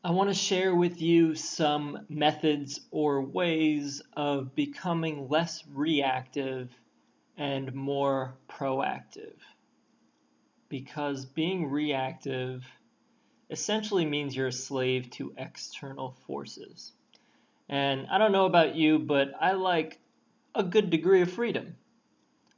I want to share with you some methods or ways of becoming less reactive and more proactive. Because being reactive essentially means you're a slave to external forces. And I don't know about you, but I like a good degree of freedom.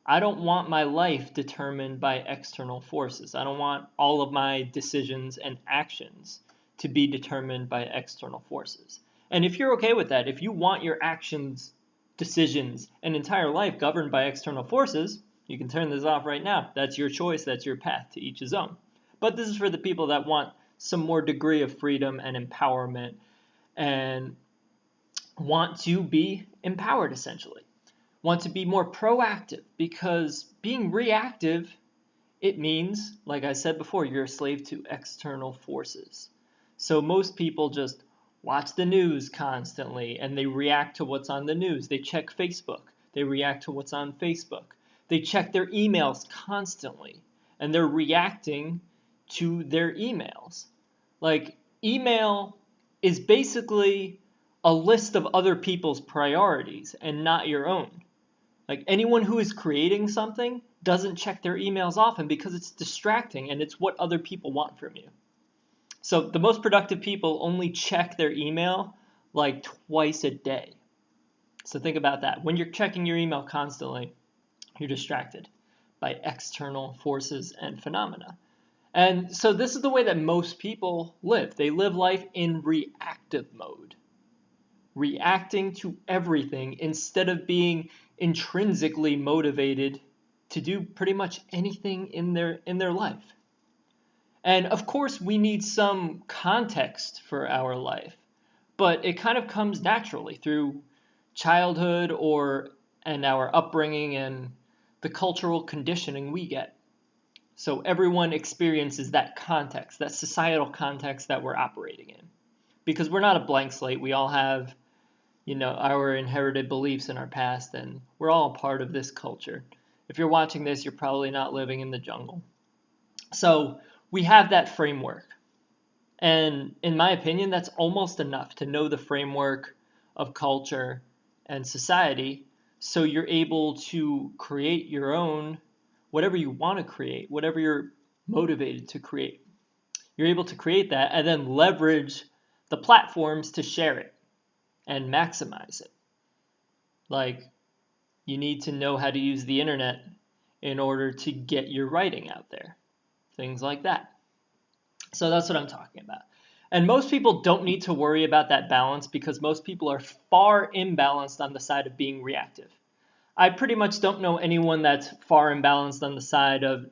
I don't want my life determined by external forces. I don't want all of my decisions and actions to be determined by external forces. And if you're okay with that, if you want your actions, decisions, and entire life governed by external forces, you can turn this off right now. That's your choice, that's your path, to each his own. But this is for the people that want some more degree of freedom and empowerment and want to be empowered essentially. Want to be more proactive, because being reactive, it means, like I said before, you're a slave to external forces. So most people just watch the news constantly and they react to what's on the news. They check Facebook. They react to what's on Facebook. They check their emails constantly and they're reacting to their emails. Like, email is basically a list of other people's priorities and not your own. Like, anyone who is creating something doesn't check their emails often because it's distracting and it's what other people want from you. So the most productive people only check their email like twice a day. So think about that. When you're checking your email constantly, you're distracted by external forces and phenomena. And so this is the way that most people live. They live life in reactive mode, reacting to everything instead of being intrinsically motivated to do pretty much anything in their life. And of course, we need some context for our life, but it kind of comes naturally through childhood or and our upbringing and the cultural conditioning we get. So everyone experiences that context, that societal context that we're operating in. Because we're not a blank slate, we all have our inherited beliefs in our past, and we're all a part of this culture. If you're watching this, you're probably not living in the jungle. So we have that framework. And in my opinion, that's almost enough to know the framework of culture and society so you're able to create your own, whatever you want to create, whatever you're motivated to create. You're able to create that and then leverage the platforms to share it and maximize it. Like, you need to know how to use the internet in order to get your writing out there. Things like that. So that's what I'm talking about. And most people don't need to worry about that balance because most people are far imbalanced on the side of being reactive. I pretty much don't know anyone that's far imbalanced on the side of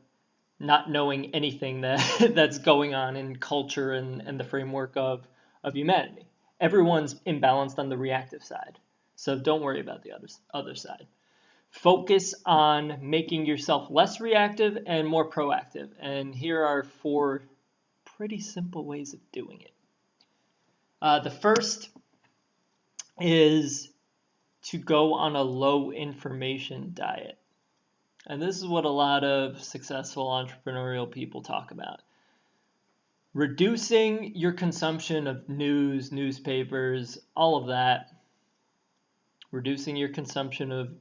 not knowing anything that's going on in culture and the framework of humanity. Everyone's imbalanced on the reactive side. So don't worry about the other side. Focus on making yourself less reactive and more proactive. And here are 4 pretty simple ways of doing it. The first is to go on a low information diet. And this is what a lot of successful entrepreneurial people talk about. Reducing your consumption of news, newspapers, all of that. Reducing your consumption of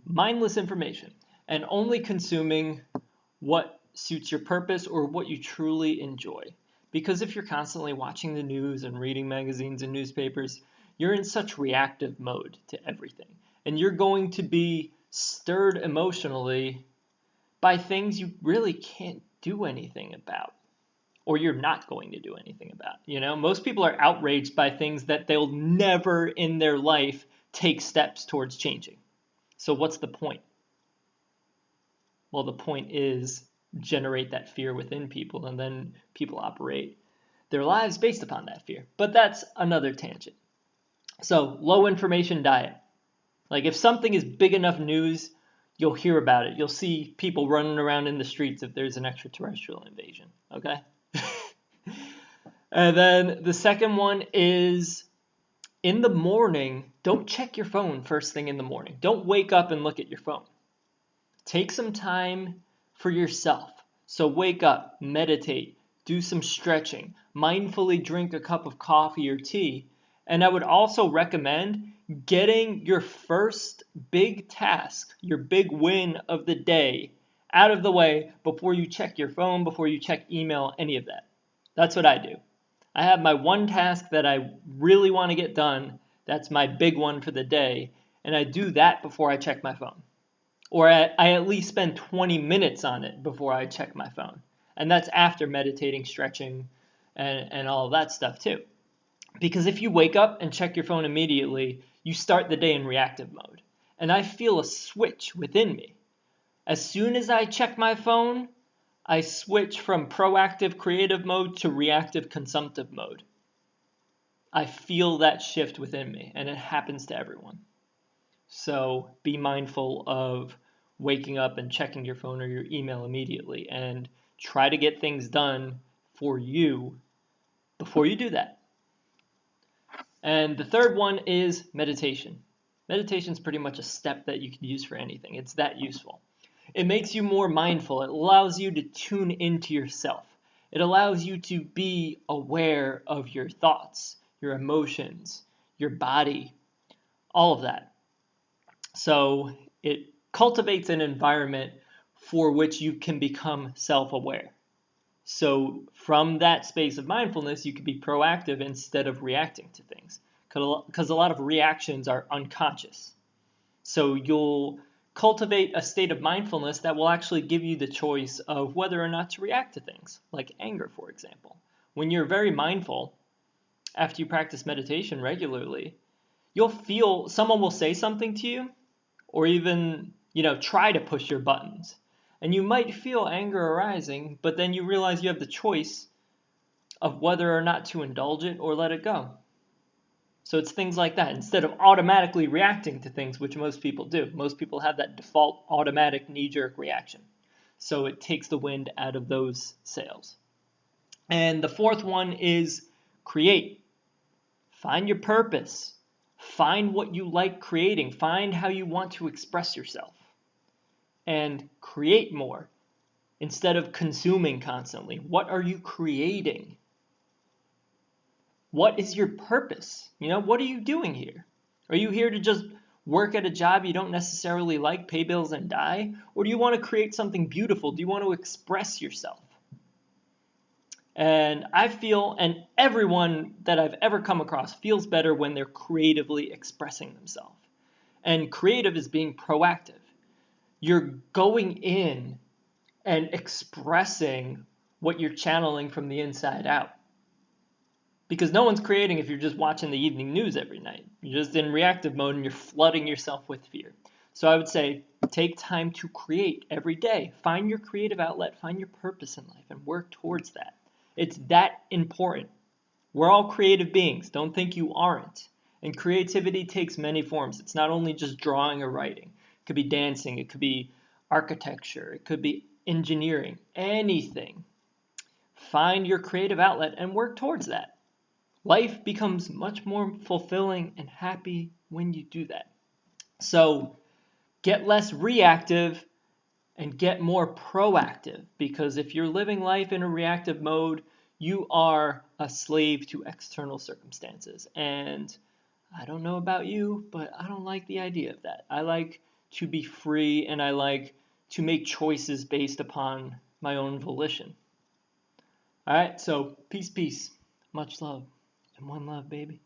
mindless information and only consuming what suits your purpose or what you truly enjoy. Because if you're constantly watching the news and reading magazines and newspapers, you're in such reactive mode to everything. And you're going to be stirred emotionally by things you really can't do anything about, or you're not going to do anything about. Most people are outraged by things that they'll never in their life take steps towards changing. So what's the point? Well, the point is generate that fear within people, and then people operate their lives based upon that fear. But that's another tangent. So low information diet. Like, if something is big enough news, you'll hear about it. You'll see people running around in the streets if there's an extraterrestrial invasion, okay? And then the second one is, in the morning, don't check your phone first thing in the morning. Don't wake up and look at your phone. Take some time for yourself. So wake up, meditate, do some stretching, mindfully drink a cup of coffee or tea. And I would also recommend getting your first big task, your big win of the day out of the way before you check your phone, before you check email, any of that. That's what I do. I have my one task that I really want to get done. That's my big one for the day. And I do that before I check my phone. Or I at least spend 20 minutes on it before I check my phone. And that's after meditating, stretching, and all of that stuff too. Because if you wake up and check your phone immediately, you start the day in reactive mode. And I feel a switch within me. As soon as I check my phone, I switch from proactive creative mode to reactive consumptive mode. I feel that shift within me, and it happens to everyone. So be mindful of waking up and checking your phone or your email immediately, and try to get things done for you before you do that. And the third one is meditation. Meditation is pretty much a step that you can use for anything. It's that useful. It makes you more mindful. It allows you to tune into yourself. It allows you to be aware of your thoughts, your emotions, your body, all of that. So it cultivates an environment for which you can become self-aware. So from that space of mindfulness, you can be proactive instead of reacting to things. Because a lot of reactions are unconscious. So you'll cultivate a state of mindfulness that will actually give you the choice of whether or not to react to things, like anger, for example. When you're very mindful, after you practice meditation regularly, you'll feel someone will say something to you, or even, try to push your buttons. And you might feel anger arising, but then you realize you have the choice of whether or not to indulge it or let it go. So it's things like that. Instead of automatically reacting to things, which most people do. Most people have that default automatic knee-jerk reaction. So it takes the wind out of those sails. And the fourth one is create. Find your purpose. Find what you like creating. Find how you want to express yourself. And create more instead of consuming constantly. What are you creating? What is your purpose? What are you doing here? Are you here to just work at a job you don't necessarily like, pay bills, and die? Or do you want to create something beautiful? Do you want to express yourself? And I feel, and everyone that I've ever come across feels better when they're creatively expressing themselves. And creative is being proactive. You're going in and expressing what you're channeling from the inside out. Because no one's creating if you're just watching the evening news every night. You're just in reactive mode and you're flooding yourself with fear. So I would say take time to create every day. Find your creative outlet, find your purpose in life, and work towards that. It's that important. We're all creative beings. Don't think you aren't. And creativity takes many forms. It's not only just drawing or writing. It could be dancing. It could be architecture. It could be engineering. Anything. Find your creative outlet and work towards that. Life becomes much more fulfilling and happy when you do that. So get less reactive and get more proactive, because if you're living life in a reactive mode, you are a slave to external circumstances. And I don't know about you, but I don't like the idea of that. I like to be free, and I like to make choices based upon my own volition. All right, so peace, much love, and one love, baby.